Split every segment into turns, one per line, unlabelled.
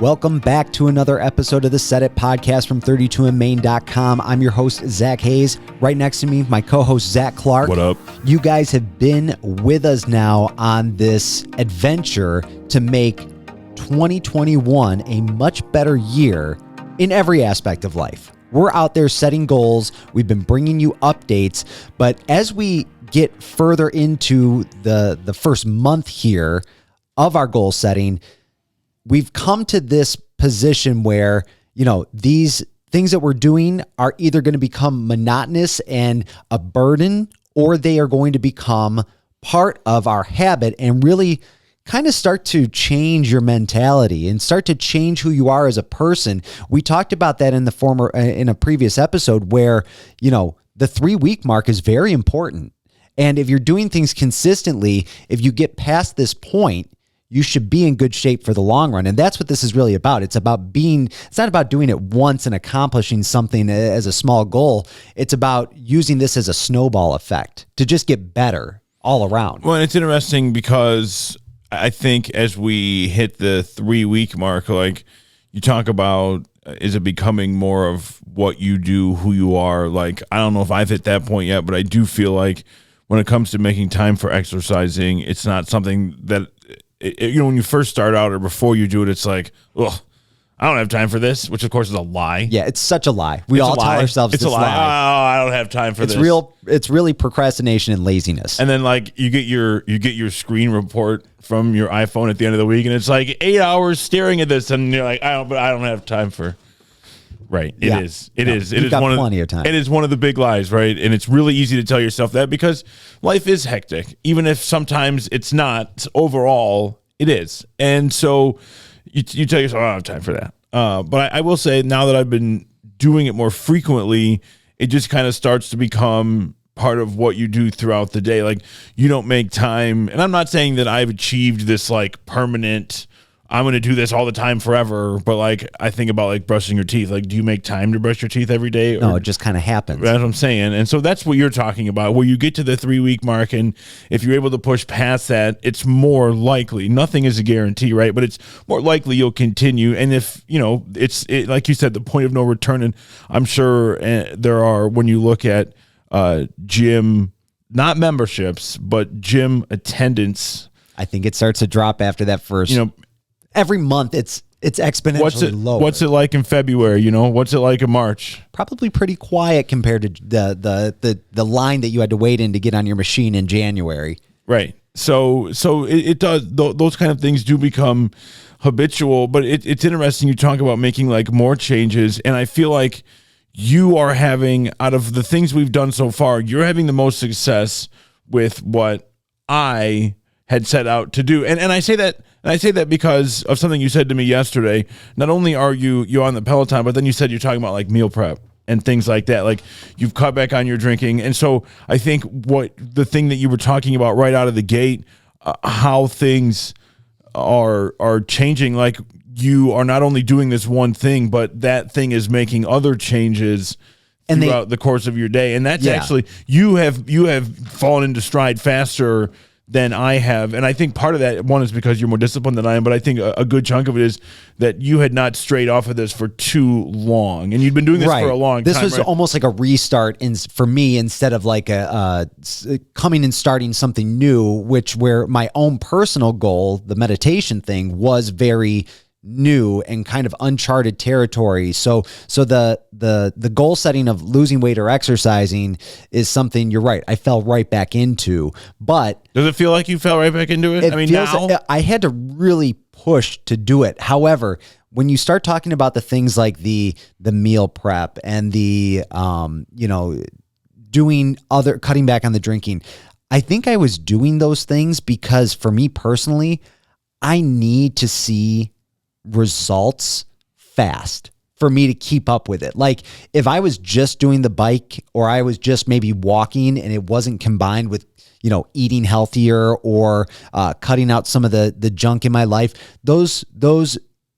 Welcome back to another episode of the Set It podcast from 32andmain.com. I'm your host, Zach Hayes. Right next to me, my co-host, Zach Clark.
What up?
You guys have been with us now on this adventure to make 2021 a much better year in every aspect of life. We're out there setting goals. We've been bringing you updates. But as we get further into the first month here of our goal setting, we've come to this position where, these things that we're doing are either going to become monotonous and a burden, or they are going to become part of our habit and really kind of start to change your mentality and start to change who you are as a person. We talked about that in a previous episode where, the 3-week mark is very important. And if you're doing things consistently, if you get past this point, you should be in good shape for the long run. And that's what this is really about. It's not about doing it once and accomplishing something as a small goal. It's about using this as a snowball effect to just get better all around.
Well, and it's interesting because I think as we hit the 3-week mark, like you talk about, is it becoming more of what you do, who you are? Like, I don't know if I've hit that point yet, but I do feel like when it comes to making time for exercising, it's not something that, when you first start out or before you do it, it's like, ugh, I don't have time for this, which of course is a lie.
Yeah, it's such a lie. We all tell ourselves
it's
this
a lie. Oh, I don't have time for this.
It's really procrastination and laziness.
And then like you get your screen report from your iPhone at the end of the week, and it's like 8 hours staring at this, and you're like, I don't have time for. Right. It is.
You've got plenty of time.
It is one of the big lies, right? And it's really easy to tell yourself that because life is hectic, even if sometimes it's not. Overall, it is. And so you tell yourself, I don't have time for that. But I will say now that I've been doing it more frequently, it just kind of starts to become part of what you do throughout the day. Like you don't make time. And I'm not saying that I've achieved this like permanent, I'm going to do this all the time forever. But like, I think about like brushing your teeth. Like, do you make time to brush your teeth every day?
No, it just kind of happens.
That's what I'm saying. And so that's what you're talking about, where you get to the 3-week mark. And if you're able to push past that, it's more likely, nothing is a guarantee, right? But it's more likely you'll continue. And if, it's like you said, the point of no return. And I'm sure there are, when you look at gym, not memberships, but gym attendance,
I think it starts to drop after that first, every month it's exponentially lower.
What's it like in February? What's it like in March?
Probably pretty quiet compared to the line that you had to wait in to get on your machine in January.
Right. So it does. Those kind of things do become habitual, but it's interesting. You talk about making like more changes, and I feel like you are having, out of the things we've done so far, you're having the most success with what I had set out to do. And I say that. And I say that because of something you said to me yesterday. Not only are you on the Peloton, but then you said you're talking about like meal prep and things like that. Like you've cut back on your drinking. And so I think the thing that you were talking about right out of the gate, how things are changing, like you are not only doing this one thing, but that thing is making other changes throughout the course of your day. And that's actually, you have fallen into stride faster than I have. And I think part of that, one, is because you're more disciplined than I am, but I think a good chunk of it is that you had not strayed off of this for too long, and you'd been doing this for a long time.
This was almost like a restart for me, instead of like coming and starting something new, where my own personal goal, the meditation thing, was very new and kind of uncharted territory. So the goal setting of losing weight or exercising is something, you're right, I fell right back into. But
does it feel like you fell right back into it?
I had to really push to do it. However, when you start talking about the things like the meal prep and the cutting back on the drinking, I think I was doing those things because, for me personally, I need to see results fast for me to keep up with it. Like if I was just doing the bike, or I was just maybe walking, and it wasn't combined with, eating healthier or cutting out some of the junk in my life, those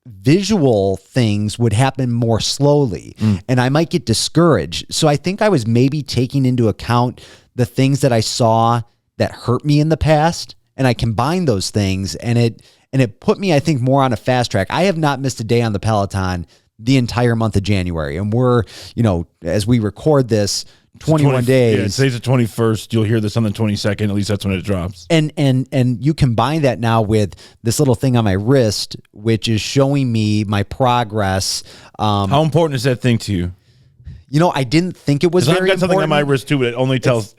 visual things would happen more slowly, and I might get discouraged. So I think I was maybe taking into account the things that I saw that hurt me in the past, and I combined those things, and and it put me, I think, more on a fast track. I have not missed a day on the Peloton the entire month of January. And we're, as we record this, 21 days.
Yeah, today's the 21st. You'll hear this on the 22nd. At least that's when it drops.
And you combine that now with this little thing on my wrist, which is showing me my progress.
How important is that thing to you?
I didn't think it was very important. I've got
something on my wrist too, but it only tells.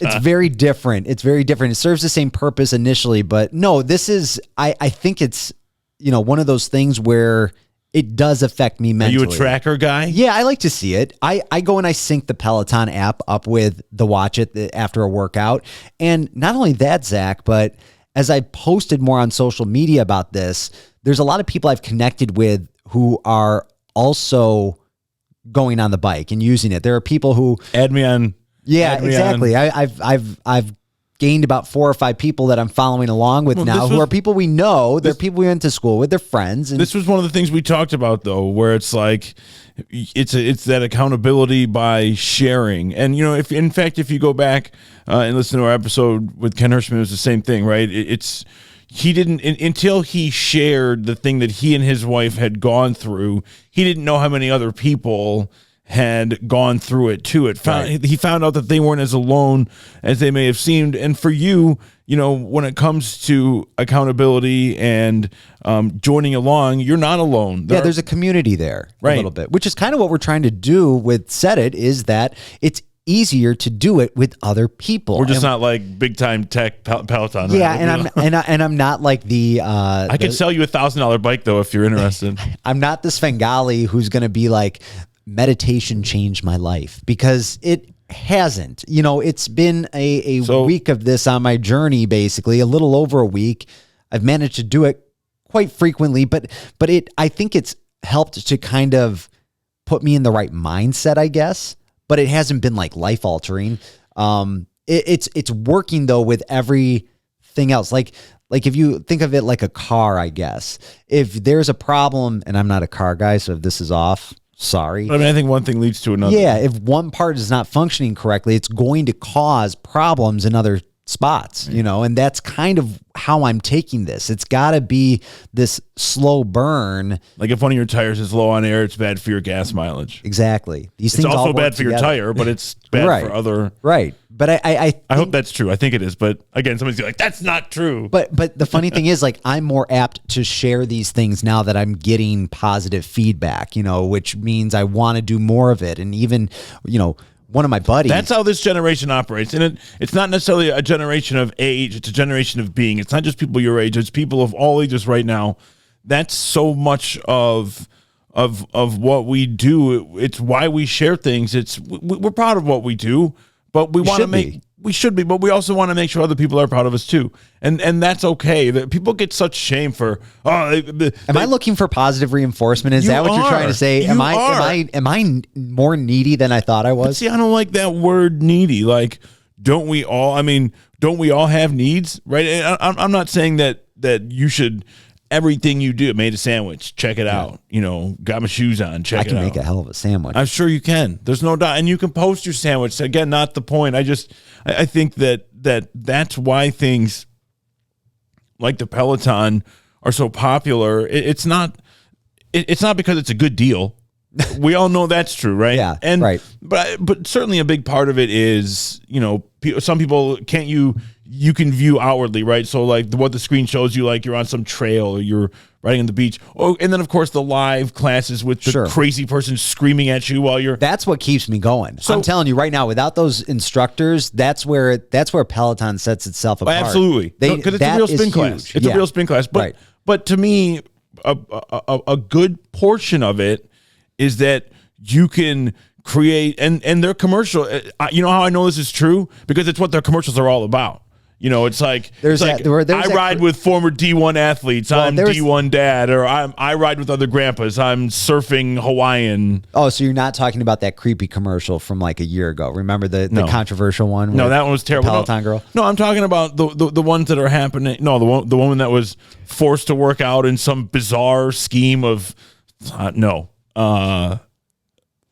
It's
very different. It's very different. It serves the same purpose initially, but no, this is. I think it's one of those things where it does affect me mentally.
Are you a tracker guy?
Yeah, I like to see it. I go and I sync the Peloton app up with the Watch It after a workout, and not only that, Zach, but as I posted more on social media about this, there's a lot of people I've connected with who are also going on the bike and using it. There are people who
add me on.
Yeah, exactly. I've gained about 4 or 5 people that I'm following along with now, who are people we know. They're people we went to school with. They're friends. And
this was one of the things we talked about, though, where it's like it's that accountability by sharing. And if you go back and listen to our episode with Ken Hirschman, it was the same thing, right? He didn't, until he shared the thing that he and his wife had gone through, he didn't know how many other people had gone through it too. He found out that they weren't as alone as they may have seemed. And for you, when it comes to accountability and joining along, you're not alone.
There's a community there,
right,
a little bit, which is kind of what we're trying to do with Set It, is that it's easier to do it with other people.
We're just not like big time tech Peloton.
Yeah, right? and I'm not like the.
I could sell you $1,000 bike though if you're interested.
I'm not the Svengali who's going to be like, meditation changed my life, because it hasn't. It's been a week of this on my journey, basically a little over a week. I've managed to do it quite frequently, but I think it's helped to kind of put me in the right mindset, I guess. But it hasn't been like life altering. It's working though with everything else. Like if you think of it like a car, I guess, if there's a problem, and I'm not a car guy, so if this is off, sorry.
I think one thing leads to another.
Yeah, if one part is not functioning correctly, it's going to cause problems in other spots, and that's kind of how I'm taking this. It's got to be this slow burn.
Like if one of your tires is low on air, it's bad for your gas mileage.
Exactly.
It's also bad for your tire, but it's bad for other.
Right. But I
hope that's true. I think it is. But again, somebody's like, that's not true.
But the funny thing is, like, I'm more apt to share these things now that I'm getting positive feedback, which means I want to do more of it. And even, one of my buddies.
That's how this generation operates. And it's not necessarily a generation of age. It's a generation of being. It's not just people your age. It's people of all ages right now. That's so much of what we do. It's why we share things. We're proud of what we do, but we want to make. We should be, but we also want to make sure other people are proud of us too, and that's okay. That people get such shame for. Am
I looking for positive reinforcement? Is that what you're trying to say? Am I more needy than I thought I was?
But see, I don't like that word needy. Like, don't we all? Don't we all have needs, right? And I'm not saying that you should. Everything you do, made a sandwich, check it out. Got my shoes on, check it out.
I can make a hell of a sandwich.
I'm sure you can. There's no doubt. And you can post your sandwich. Again, not the point. I think that's why things like the Peloton are so popular. It's not because it's a good deal. We all know that's true, right?
Yeah,
and
right.
But certainly a big part of it is, some people you can view outwardly, right? So like what the screen shows you, like you're on some trail or you're riding on the beach. Oh, and then of course the live classes with the crazy person screaming at you while you're.
That's what keeps me going. So I'm telling you right now, without those instructors, that's where Peloton sets itself apart.
Absolutely, because it's a real spin class. It's a real spin class. But to me, a good portion of it is that you can create and their commercial. You know how I know this is true? Because it's what their commercials are all about. It's like, I ride with former D1 athletes. I'm D1 dad, or I ride with other grandpas. I'm surfing Hawaiian.
Oh, so you're not talking about that creepy commercial from like a year ago? Remember the controversial one?
No, that one was terrible.
Peloton girl.
No, I'm talking about the ones that are happening. No, the woman that was forced to work out in some bizarre scheme of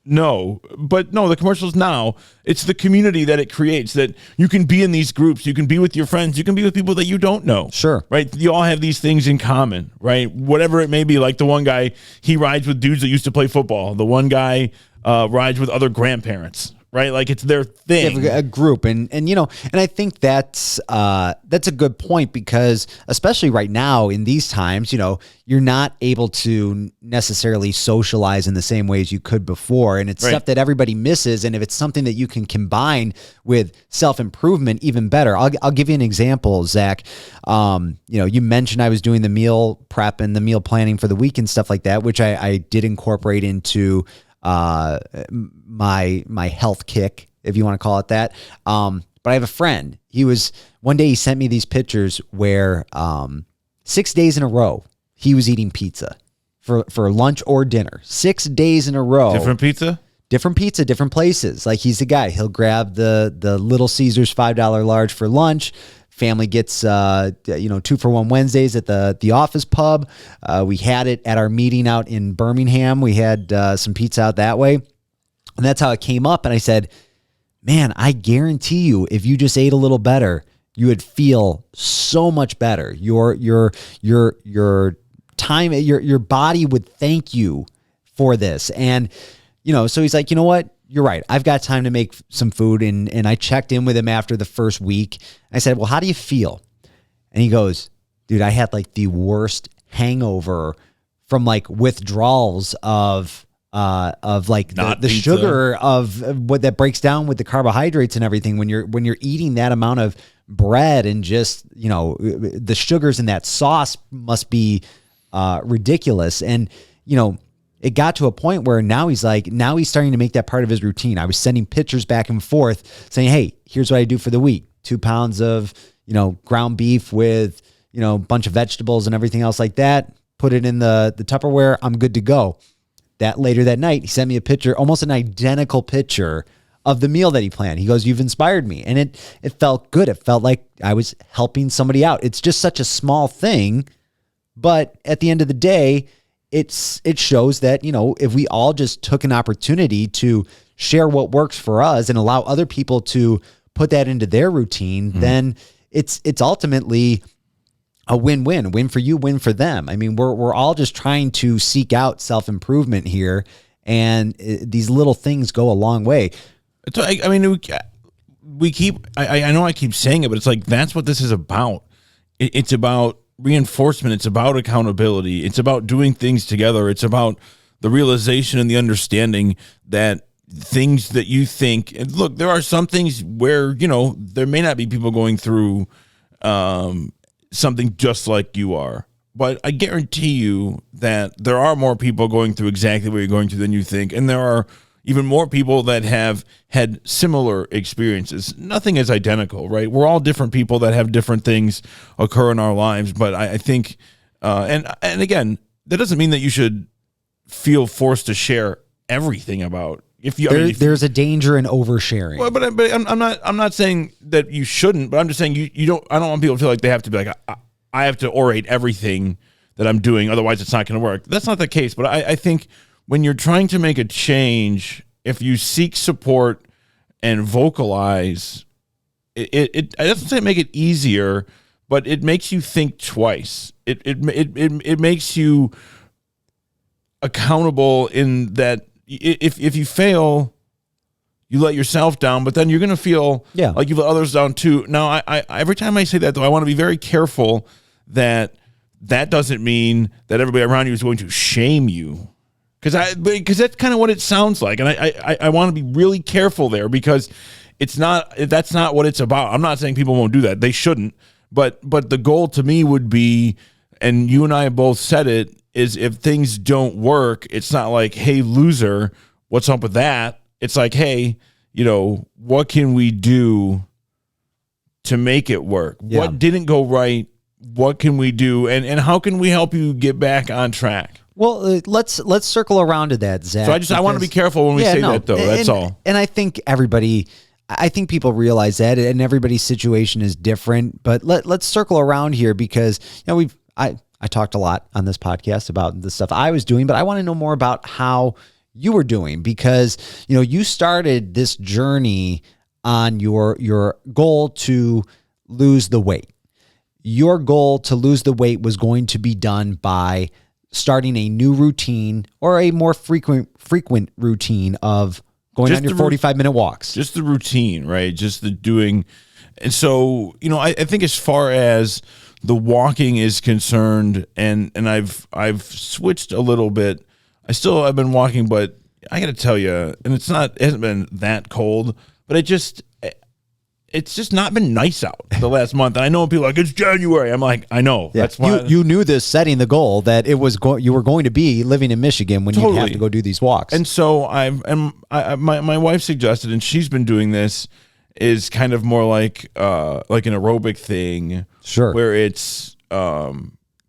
No, but no, the commercials now, it's the community that it creates, that you can be in these groups, you can be with your friends, you can be with people that you don't know.
Sure.
Right? You all have these things in common, right? Whatever it may be, like the one guy, he rides with dudes that used to play football. The one guy rides with other grandparents, right? Like it's their thing.
A group. And I think that's a good point, because especially right now in these times, you're not able to necessarily socialize in the same ways you could before. And it's stuff that everybody misses. And if it's something that you can combine with self-improvement, even better. I'll give you an example, Zach. You mentioned I was doing the meal prep and the meal planning for the week and stuff like that, which I did incorporate into my health kick, if you want to call it that. But I have a friend. One day he sent me these pictures where 6 days in a row he was eating pizza for lunch or dinner. 6 days in a row.
Different pizza,
different places. Like, he's the guy. He'll grab the Little Caesars $5 large for lunch. Family gets 2-for-1 Wednesdays at the office pub. We had it at our meeting out in Birmingham. We had some pizza out that way, and that's how it came up. And I said, man, I guarantee you, if you just ate a little better, you would feel so much better. Your time, your body would thank you for this. And so he's like, you know what? You're right. I've got time to make some food. And I checked in with him after the first week. I said, well, how do you feel? And he goes, dude, I had like the worst hangover from like withdrawals of like the sugar of what that breaks down with the carbohydrates and everything. When you're eating that amount of bread and just, the sugars in that sauce must be ridiculous. And, it got to a point where now he's starting to make that part of his routine. I was sending pictures back and forth saying, hey, here's what I do for the week. 2 pounds of, ground beef with, a bunch of vegetables and everything else like that. Put it in the Tupperware. I'm good to go. That later that night, he sent me a picture, almost an identical picture of the meal that he planned. He goes, you've inspired me. And it felt good. It felt like I was helping somebody out. It's just such a small thing. But at the end of the day, it shows that, if we all just took an opportunity to share what works for us and allow other people to put that into their routine, then it's ultimately a win for you, win for them. I mean, we're all just trying to seek out self-improvement here, and these little things go a long way.
I mean, we keep, I know I keep saying it, but it's like, that's what this is about. It's about reinforcement. It's about accountability. It's about doing things together. It's about the realization and the understanding that things that you think, and look, there are some things where, there may not be people going through something just like you are, but I guarantee you that there are more people going through exactly what you're going through than you think. And there are even more people that have had similar experiences. Nothing is identical, right? We're all different people that have different things occur in our lives. But I think, and again, that doesn't mean that you should feel forced to share everything about. There's a danger in oversharing. Well, but I'm not saying that you shouldn't, but I'm just saying you don't. I don't want people to feel like they have to be like, I have to orate everything that I'm doing, otherwise it's not going to work. That's not the case. But I think when you're trying to make a change, if you seek support and vocalize, it doesn't say make it easier, but it makes you think twice. It makes you accountable in that if you fail, you let yourself down, but then you're going to feel like you let others down too. Now, I every time I say that, though, I want to be very careful that doesn't mean that everybody around you is going to shame you. Because that's kind of what it sounds like, and I want to be really careful there, because that's not what it's about. I'm not saying people won't do that; they shouldn't. But the goal to me would be, and you and I both said it, is if things don't work, it's not like, hey, loser, what's up with that? It's like, hey, what can we do to make it work? Yeah. What didn't go right? What can we do, and how can we help you get back on track?
Well, let's circle around to that, Zach.
So I want to be careful when we say that, though. That's all.
And I think people realize that, and everybody's situation is different. But let's circle around here, because I talked a lot on this podcast about the stuff I was doing, but I want to know more about how you were doing, because, you know, you started this journey on your goal to lose the weight. Your goal to lose the weight was going to be done by starting a new routine, or a more frequent routine of going on your 45-minute walks.
Just the routine, right? Just the doing. And so, you know, I think as far as the walking is concerned, and I've switched a little bit. I've been walking, but I got to tell you, and it hasn't been that cold, but it's just not been nice out the last month. And I know people are like, it's January. I'm like, I know.
Yeah.
That's why
you knew this, setting the goal that you were going to be living in Michigan when you have to go do these walks.
And so my wife suggested, and she's been doing this, is kind of more like an aerobic thing.
Sure.
Where it's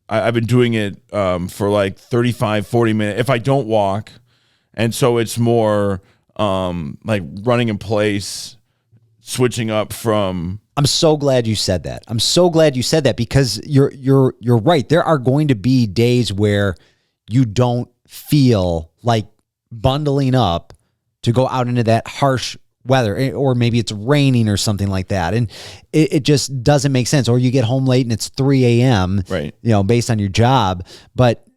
I've been doing it for like 35, 40 minutes if I don't walk. And so it's more like running in place, switching up from.
I'm so glad you said that. Because you're right. There are going to be days where you don't feel like bundling up to go out into that harsh weather, or maybe it's raining or something like that. And it just doesn't make sense. Or you get home late and it's 3 a.m.,
right?
You know, based on your job, but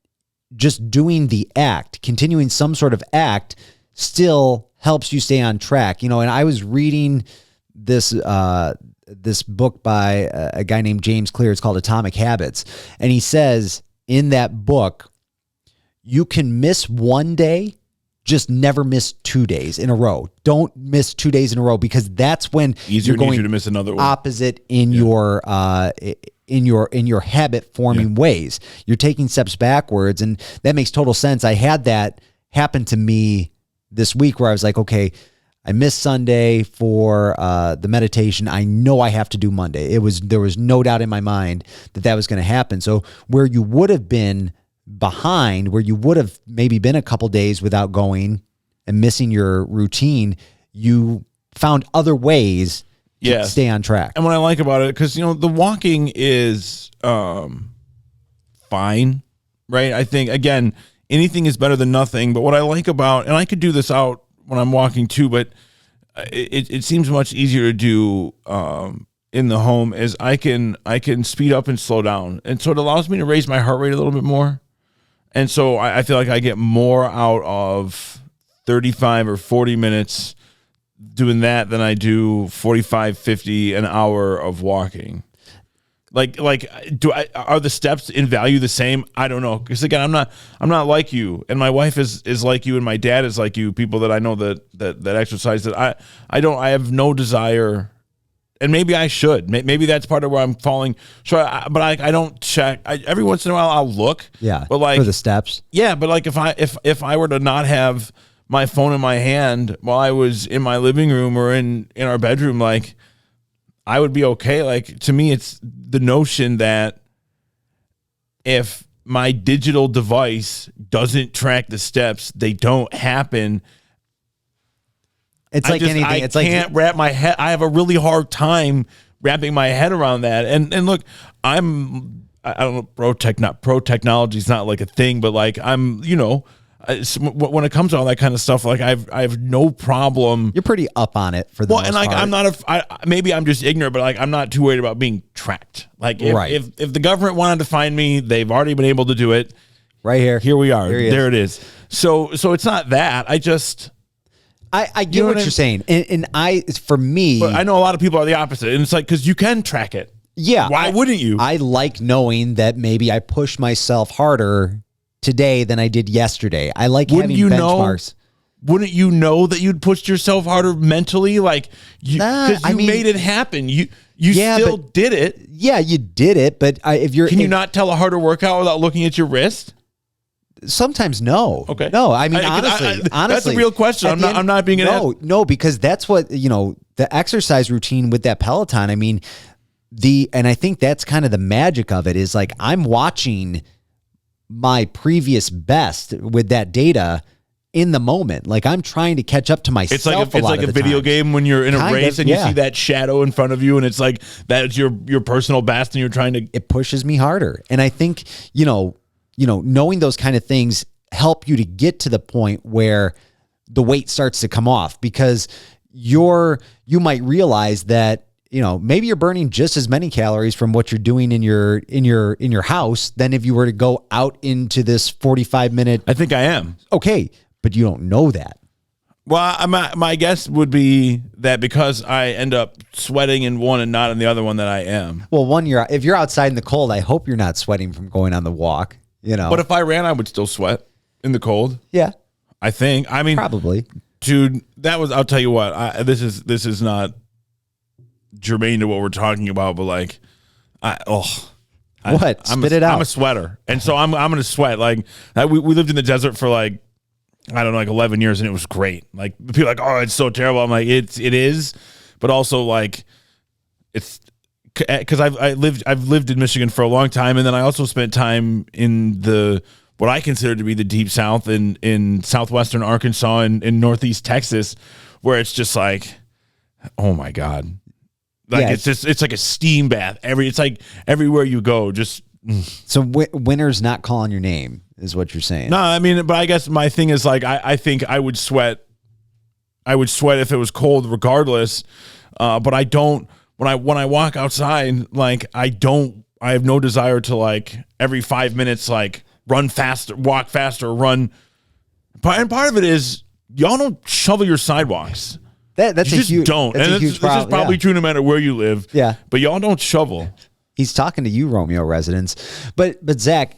just doing the act, continuing some sort of act, still helps you stay on track. You know, and I was reading this book by a guy named James Clear. It's called Atomic Habits. And he says in that book, you can miss one day, just never miss 2 days in a row. Don't miss 2 days in a row, because that's when
you're going to miss another one.
Opposite in your habit forming ways. You're taking steps backwards, and that makes total sense. I had that happen to me this week where I was like, okay, I missed Sunday for the meditation. I know I have to do Monday. There was no doubt in my mind that was going to happen. So where you would have been behind, where you would have maybe been a couple days without going and missing your routine, you found other ways to stay on track.
And what I like about it, because, you know, the walking is fine, right? I think, again, anything is better than nothing. But what I like about, and I could do this out when I'm walking too, but it seems much easier to do in the home, is I can speed up and slow down. And so it allows me to raise my heart rate a little bit more. And so I feel like I get more out of 35 or 40 minutes doing that than I do 45, 50, an hour of walking. Like, are the steps in value the same? I don't know. Because again, I'm not like you, and my wife is like you, and my dad is like you. People that I know that exercise, that I have no desire. And maybe I should. Maybe that's part of where I'm falling short. But I don't check. Every once in a while I'll look.
Yeah.
But like
for the steps.
Yeah. But like if I were to not have my phone in my hand while I was in my living room or in our bedroom, like, I would be okay. Like, to me, it's the notion that if my digital device doesn't track the steps, they don't happen.
It's like anything.
I can't wrap my head. I have a really hard time wrapping my head around that. And look, I don't know, pro technology is not like a thing, but like I'm, you know, when it comes to all that kind of stuff, like I have no problem.
You're pretty up on it for the most
and like
part.
I'm not maybe I'm just ignorant, but like I'm not too worried about being tracked. Like if the government wanted to find me, they've already been able to do it.
Right here.
Here we are. There it is. So it's not that. I just.
I get what you're saying. And for me.
But I know a lot of people are the opposite. And it's like, because you can track it.
Yeah.
Why wouldn't you?
I like knowing that maybe I push myself harder today than I did yesterday. I like having benchmarks.
Wouldn't you know that you'd pushed yourself harder mentally? Like, because you made it happen. You still did it.
Yeah, you did it. But
can you not tell a harder workout without looking at your wrist?
Sometimes no.
Okay.
No, I mean, honestly,
that's a real question. I'm not being
no, because that's what, you know, the exercise routine with that Peloton. I mean, and I think that's kind of the magic of it, is like I'm watching my previous best with that data in the moment. Like I'm trying to catch up to myself.
It's like a video game when you're in a race and you see that shadow in front of you, and it's like that's your personal best, and you're trying to.
It pushes me harder, and I think knowing those kind of things help you to get to the point where the weight starts to come off, because you might realize that, maybe you're burning just as many calories from what you're doing in your house than if you were to go out into this 45-minute.
I think I am.
Okay, but you don't know that.
Well, my guess would be that because I end up sweating in one and not in the other one, that I am.
Well, if you're outside in the cold, I hope you're not sweating from going on the walk,
But if I ran, I would still sweat in the cold.
Yeah.
I think. I mean,
probably.
Dude, I'll tell you what, this is not germane to what we're talking about, but like,
Spit it out.
I'm a sweater. And so I'm going to sweat. Like, we lived in the desert for like, I don't know, like 11 years, and it was great. Like, people are like, oh, it's so terrible. I'm like, it is, but also like, it's because I've lived in Michigan for a long time, and then I also spent time in what I consider to be the deep South in southwestern Arkansas and in northeast Texas, where it's just like, oh my God. Like, it's like a steam bath. It's like everywhere you go, just.
So winter's not calling your name, is what you're saying.
No, I mean, but I guess my thing is like, I think I would sweat. I would sweat if it was cold regardless. But I don't, when I walk outside, like I have no desire to like every 5 minutes, like run faster, walk faster, run. And part of it is y'all don't shovel your sidewalks.
That's
you
a huge
don't.
That's
and
a huge
this is
problem.
probably true no matter where you live.
Yeah.
But y'all don't shovel.
He's talking to you, Romeo residents. But Zach,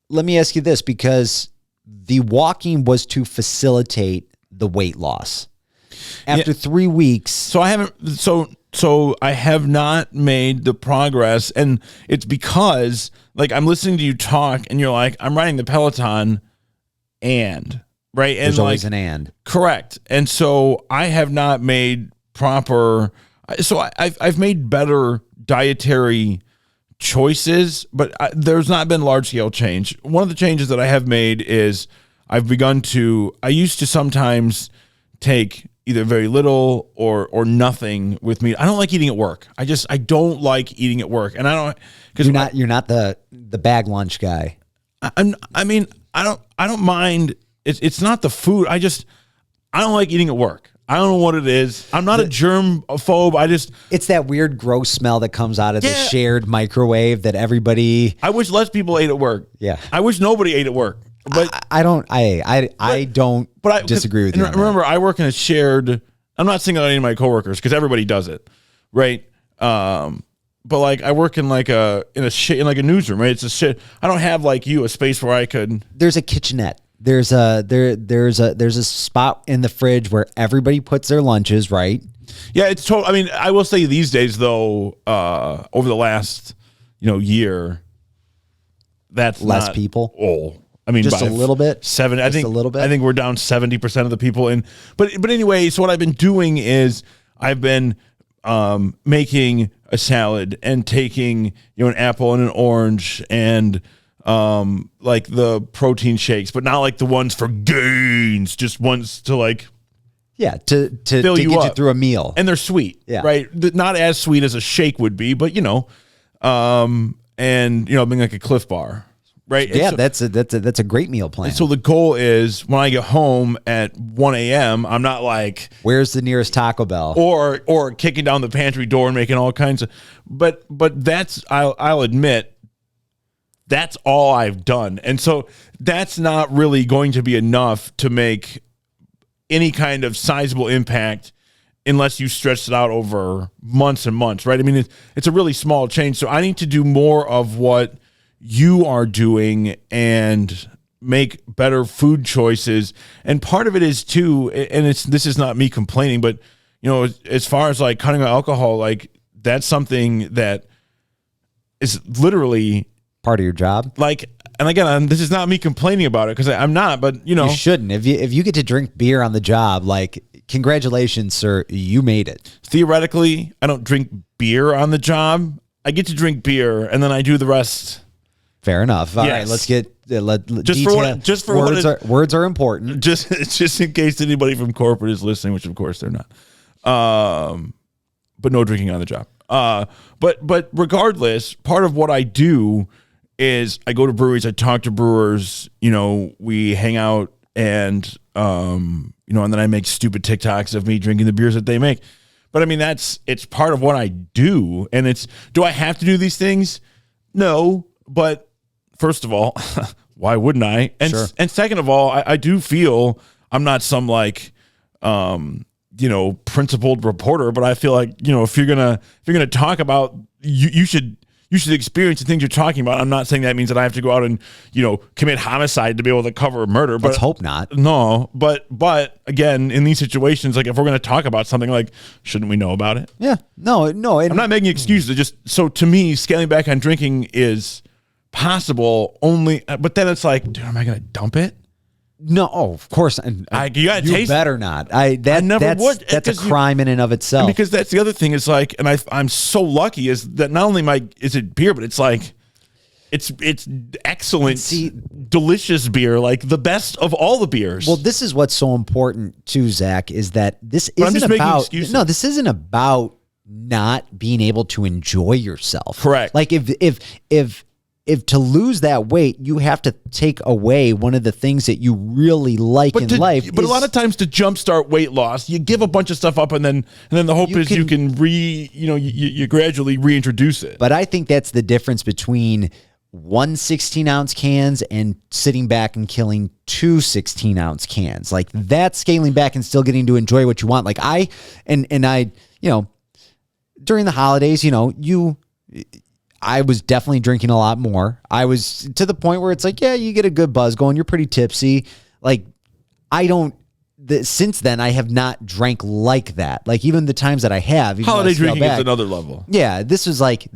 let me ask you this, because the walking was to facilitate the weight loss. After 3 weeks.
So I have not made the progress, and it's because like I'm listening to you talk and you're like, I'm riding the Peloton and right. And
there's always
like,
an and.
Correct. And so I have not made proper. So I've made better dietary choices, but there's not been large scale change. One of the changes that I have made is I used to sometimes take either very little or nothing with meat. I don't like eating at work. I don't like eating at work. And I don't, because
you're not the bag lunch guy.
I mean, I don't mind. It's not the food. I don't like eating at work. I don't know what it is. I'm not a germ phobe.
It's that weird gross smell that comes out of the shared microwave that everybody.
I wish less people ate at work.
Yeah.
I wish nobody ate at work. But
I don't disagree with you.
Remember, I work in a shared. I'm not singling out any of my coworkers because everybody does it, right? But like I work in like in a newsroom, right? It's a shit. I don't have like a space where I could.
There's a kitchenette. There's a spot in the fridge where everybody puts their lunches, right?
Yeah, it's total. I mean, I will say these days though, over the last year, that's
less
not,
people.
Oh. I mean,
just a little bit.
7. I think
a little bit.
I think we're down 70% of the people in. But anyway, so what I've been doing is I've been making a salad and taking an apple and an orange and like the protein shakes, but not like the ones for gains, just ones to like
to get you through a meal.
And they're sweet, right? Not as sweet as a shake would be, but and being like a Cliff Bar. Right.
Yeah, so, that's a great meal plan.
So the goal is when I get home at 1 a.m., I'm not like,
where's the nearest Taco Bell?
Or kicking down the pantry door and making all kinds of. But that's I'll admit that's all I've done, and so that's not really going to be enough to make any kind of sizable impact unless you stretch it out over months and months. Right. I mean, it's a really small change. So I need to do more of what you are doing and make better food choices. And part of it is too, and this is not me complaining, but as far as like cutting out alcohol, like that's something that is literally
part of your job.
Like, and again, this is not me complaining about it because I'm not, but
you shouldn't. If you get to drink beer on the job, like congratulations, sir, you made it.
Theoretically, I don't drink beer on the job. I get to drink beer and then I do the rest.
Fair enough. All right, let's get words are important.
Just in case anybody from corporate is listening, which of course they're not. But no drinking on the job. But regardless, part of what I do is I go to breweries, I talk to brewers, we hang out and and then I make stupid TikToks of me drinking the beers that they make. But I mean, it's part of what I do. And do I have to do these things? No. But first of all, why wouldn't I? And
Sure.
and second of all, I do feel I'm not some principled reporter, but I feel like, if you're gonna talk about, you should experience the things you're talking about. I'm not saying that means that I have to go out and, commit homicide to be able to cover a murder. But
Let's hope not.
No, but again, in these situations, like if we're going to talk about something, like, shouldn't we know about it?
Yeah. No.
I'm not making excuses. So to me, scaling back on drinking is possible only, but then it's like, dude, am I going to dump it?
No, of course.
You gotta taste.
Better not.
Would.
That's a crime in and of itself.
Because that's the other thing is like, and I'm so lucky is that not only is it beer, but it's like, it's excellent, delicious beer, like the best of all the beers.
Well, this is what's so important too, Zach, is that this isn't about not being able to enjoy yourself.
Correct.
Like if to lose that weight, you have to take away one of the things that you really like in life.
But a lot of times to jumpstart weight loss, you give a bunch of stuff up, and then the hope is you can you gradually reintroduce it.
But I think that's the difference between 1 16-ounce cans and sitting back and killing 2 16-ounce cans. Like that's scaling back and still getting to enjoy what you want. Like I during the holidays, I was definitely drinking a lot more. I was to the point where it's like, yeah, you get a good buzz going. You're pretty tipsy. Like since then, I have not drank like that. Like even the times that I have.
Holiday drinking is another level.
Yeah, this is like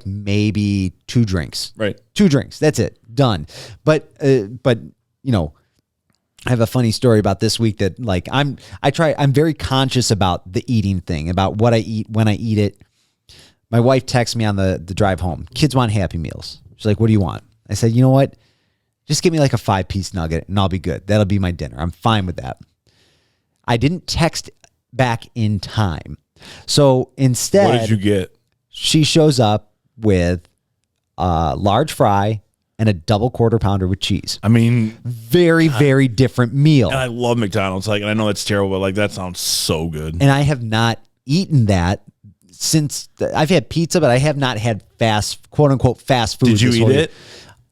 maybe 2 drinks.
Right.
2 drinks. That's it. Done. But I have a funny story about this week that like I'm very conscious about the eating thing, about what I eat, when I eat it. My wife texts me on the drive home. Kids want Happy Meals. She's like, what do you want? I said, you know what? Just give me like a 5-piece nugget and I'll be good. That'll be my dinner. I'm fine with that. I didn't text back in time. So instead,
what did you get?
She shows up with a large fry and a double quarter pounder with cheese.
I mean,
very, very different meal.
And I love McDonald's. Like, and I know that's terrible, but like that sounds so good.
And I have not eaten that since I've had pizza, but I have not had quote unquote fast food.
Did you eat it?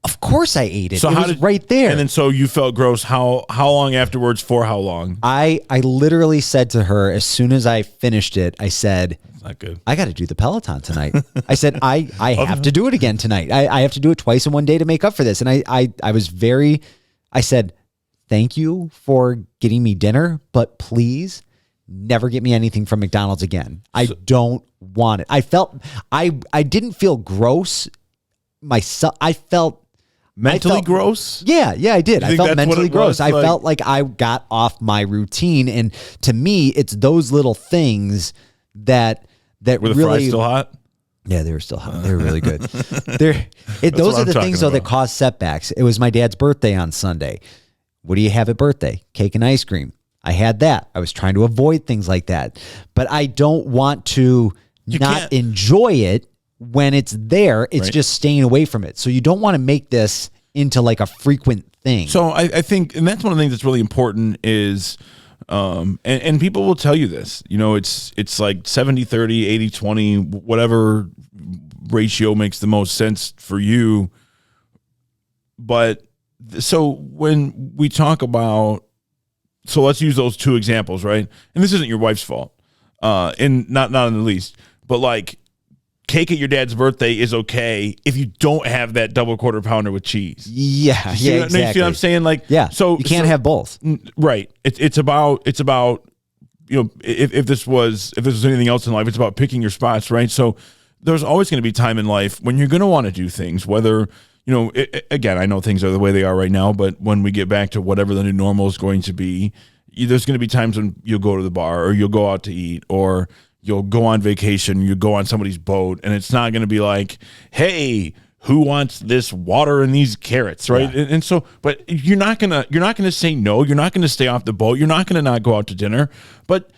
Of course I ate it.
So
it was right there.
And then so you felt gross. How long afterwards? For how long?
I literally said to her as soon as I finished it, I said,
"It's not good.
I got to do the Peloton tonight." I said, I have to do it again tonight. I have to do it twice in one day to make up for this. And I said, thank you for getting me dinner, but please never get me anything from McDonald's again. I don't want it. I didn't feel gross myself. I felt
mentally gross.
Yeah, I did. I felt mentally gross. I felt like I got off my routine, and to me, it's those little things that
were the
really
fries still hot.
Yeah, they were still hot. They were really good. Those are the things though that cause setbacks. It was my dad's birthday on Sunday. What do you have at birthday? Cake and ice cream. I had that. I was trying to avoid things like that, but I don't want to not enjoy it. When it's there, it's just staying away from it. So you don't want to make this into like a frequent thing.
So I think, and that's one of the things that's really important is, and people will tell you this, it's like 70-30, 80-20, whatever ratio makes the most sense for you. But so when we talk about, so let's use those 2 examples, right? And this isn't your wife's fault, and not in the least, but like, cake at your dad's birthday is okay if you don't have that double quarter pounder with cheese.
Yeah, exactly.
You see what I'm saying? Like,
so you can't have both.
Right. It's about if this was anything else in life, it's about picking your spots, right? So there's always going to be time in life when you're going to want to do things, whether again, I know things are the way they are right now, but when we get back to whatever the new normal is going to be, there's going to be times when you'll go to the bar or you'll go out to eat or you'll go on vacation, you go on somebody's boat, and it's not going to be like, hey, who wants this water and these carrots, right? Yeah. And so, but you're not gonna say no. You're not gonna stay off the boat. You're not gonna not go out to dinner. But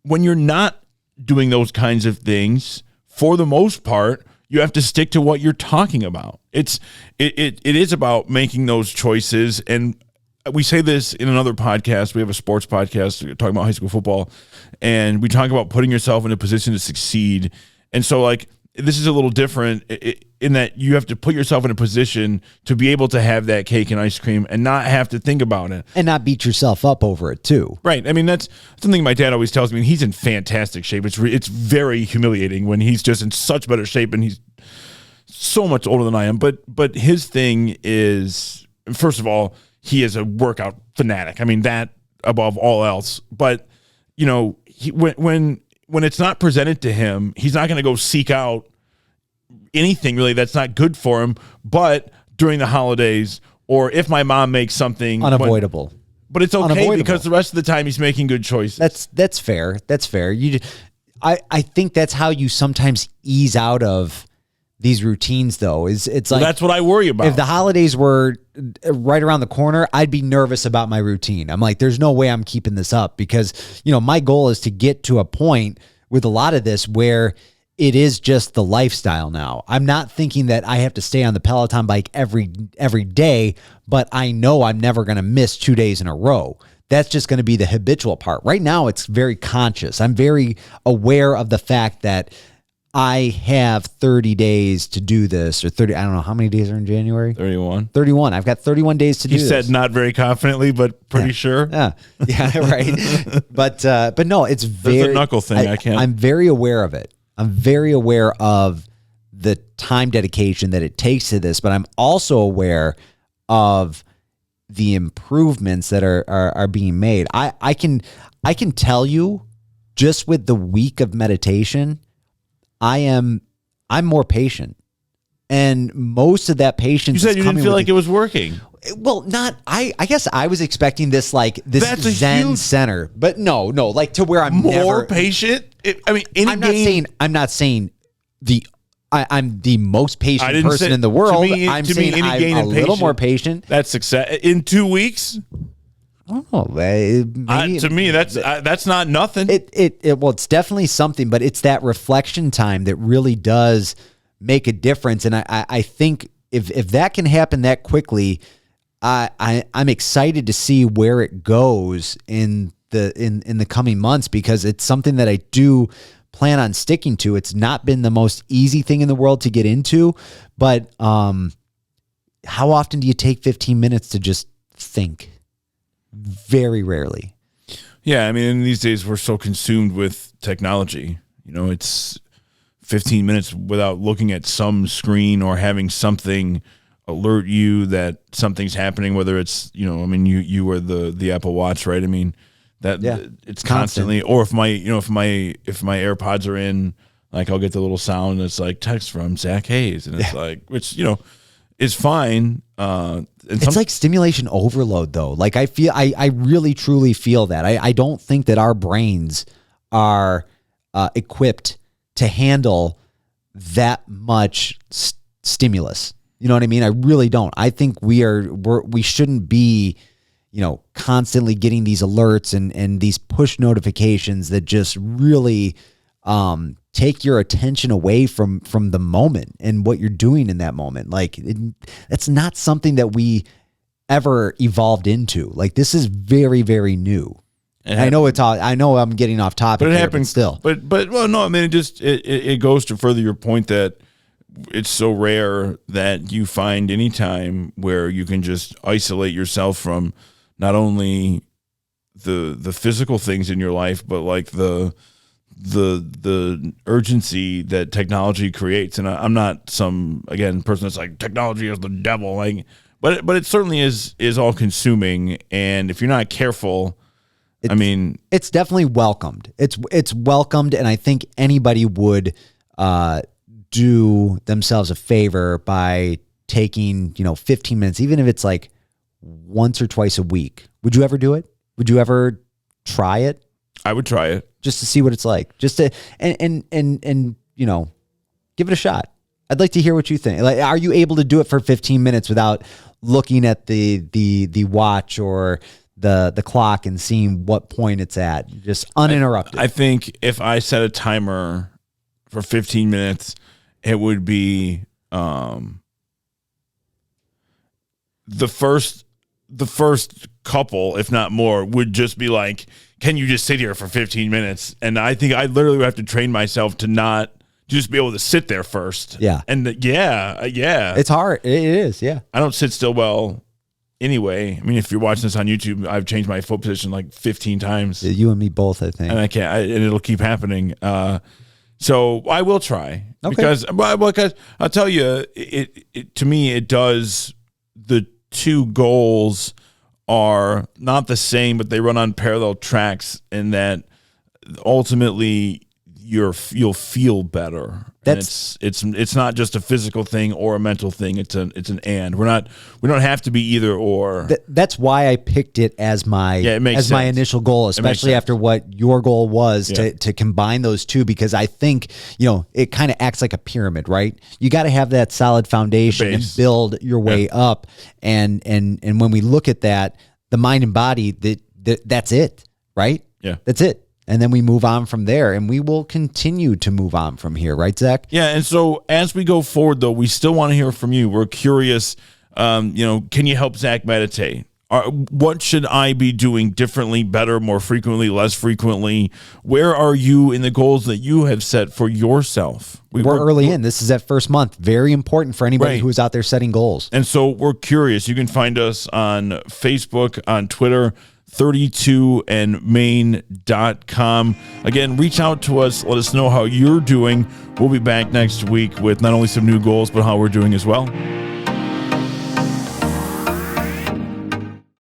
when you're not doing those kinds of things, for the most part, you have to stick to what you're talking about. It is about making those choices, and we say this in another podcast. We have a sports podcast talking about high school football, and we talk about putting yourself in a position to succeed. And so, like, this is a little different in that you have to put yourself in a position to be able to have that cake and ice cream and not have to think about it.
And not beat yourself up over it, too.
Right. I mean, that's something my dad always tells me. And he's in fantastic shape. It's very humiliating when he's just in such better shape, and he's so much older than I am. But his thing is, first of all, he is a workout fanatic. I mean, that above all else. But, you know, when it's not presented to him, he's not going to go seek out anything really that's not good for him. But during the holidays, or if my mom makes something
unavoidable,
but it's okay because the rest of the time he's making good choices.
That's fair. That's fair. I think that's how you sometimes ease out of these routines, though. It's like,
that's what I worry about.
If the holidays were right around the corner, I'd be nervous about my routine. I'm like, there's no way I'm keeping this up, because, you know, my goal is to get to a point with a lot of this where it is just the lifestyle now. I'm not thinking that I have to stay on the Peloton bike every day, but I know I'm never going to miss 2 days in a row. That's just going to be the habitual part. Right now, it's very conscious. I'm very aware of the fact that I have 30 days to do this, or 30. I don't know how many days are in January.
31.
31. I've got 31 days to do this.
He said not very confidently, but pretty sure.
Yeah, right. But no, it's very.
There's a knuckle thing. I can't.
I'm very aware of it. I'm very aware of the time dedication that it takes to this, but I'm also aware of the improvements that are being made. I can tell you, just with the week of meditation, I'm more patient, and most of that patience.
You said you didn't feel like it was working.
Well, not I guess I was expecting this Zen center, but no, like to where I'm
more patient.
I'm not saying I'm the most patient person in the world. I'm saying I'm a little more patient.
That's success in 2 weeks.
Oh,
to me, that's not nothing.
Well, it's definitely something, but it's that reflection time that really does make a difference. And I think if that can happen that quickly, I'm excited to see where it goes in the coming months, because it's something that I do plan on sticking to. It's not been the most easy thing in the world to get into, but how often do you take 15 minutes to just think? Very rarely.
Yeah, I mean, in these days we're so consumed with technology. You know, it's 15 minutes without looking at some screen or having something alert you that something's happening, whether it's, you know, I mean, you wear the Apple Watch, right? I mean, it's constantly, or if my AirPods are in, like, I'll get the little sound that's like text from Zack Hayes, and it's like, which, you know, is fine.
It's like stimulation overload, though. Like, I really truly feel that. I don't think that our brains are equipped to handle that much stimulus. You know what I mean? I really don't. I think we shouldn't be, you know, constantly getting these alerts and these push notifications that just really take your attention away from the moment and what you're doing in that moment. Like, that's not something that we ever evolved into. Like, this is very, very new. I know I'm getting off topic,
but it
here,
happens
still.
But well, no, I mean, it goes to further your point that it's so rare that you find any time where you can just isolate yourself from not only the physical things in your life, but like the urgency that technology creates. And I'm not some, again, person that's like, technology is the devil, like, but it certainly is all consuming. And if you're not careful, it's definitely welcomed. It's welcomed. And I think anybody would do themselves a favor by taking, 15 minutes, even if it's like once or twice a week. Would you ever do it? Would you ever try it? I would try it
just to see what it's like, just to, and give it a shot. I'd like to hear what you think. Like, are you able to do it for 15 minutes without looking at the watch or the clock and seeing what point it's at, just uninterrupted?
I think if I set a timer for 15 minutes, it would be the first couple, if not more, would just be like, can you just sit here for 15 minutes? And I think I literally would have to train myself to not just be able to sit there first.
Yeah.
And yeah.
It's hard. It is, yeah.
I don't sit still well anyway. I mean, if you're watching this on YouTube, I've changed my foot position like 15 times.
You and me both, I think.
And I can't, and it'll keep happening. So I will try.
Okay.
Because I'll tell you, it to me, it does, the two goals are not the same, but they run on parallel tracks in that ultimately you'll feel better. It's not just a physical thing or a mental thing. It's an and. We don't have to be either or.
That's why I picked it as my my initial goal, especially after what your goal was to combine those two, because I think, it kind of acts like a pyramid, right? You got to have that solid foundation and build your way up. And when we look at that, the mind and body, that's it, right?
Yeah.
That's it. And then we move on from there, and we will continue to move on from here, right, Zach?
Yeah, and so as we go forward, though, we still want to hear from you. We're curious, can you help Zack meditate? What should I be doing differently, better, more frequently, less frequently? Where are you in the goals that you have set for yourself?
We're early in. This is that first month. Very important for anybody who is out there setting goals.
And so we're curious. You can find us on Facebook, on Twitter, 32andmain.com. Again, reach out to us. Let us know how you're doing. We'll be back next week with not only some new goals, but how we're doing as well.